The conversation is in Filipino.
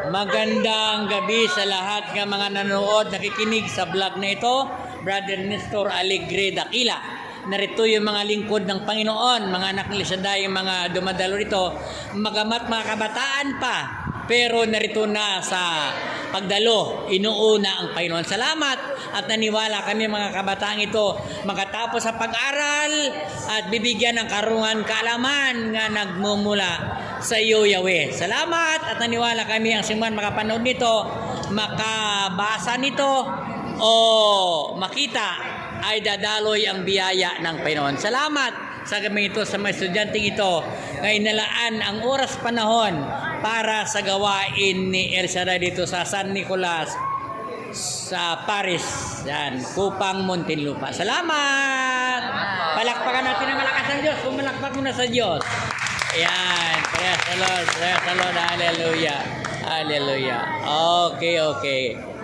Magandang gabi sa lahat ng mga nanonood, nakikinig sa vlog na ito. Brother Nestor Alegre Dakila. Narito yung mga lingkod ng Panginoon, mga anak ni Lisanda, yung mga dumadalo rito. Magamat mga kabataan pa, pero narito na sa pagdalo, inuuna ang Panginoon. Salamat at naniwala kami mga kabataan ito makatapos sa pag-aral at bibigyan ng karungan kaalaman nga nagmumula sa iyo, Yahweh. Salamat at naniwala kami ang simulan makapanood nito, makabasa nito o makita ay dadaloy ang biyaya ng Panginoon. Salamat sa gabi ito sa mga estudyanteng ito na inalaan ang oras panahon para sa gawain ni El Shaddai dito sa San Nicolas sa Paris, yan, Kupang Muntinlupa. Salamat! Palakpakan natin ang malakas ng Diyos. Pumalakpak muna sa Diyos. Ayan, praise the Lord, hallelujah, hallelujah. Okay.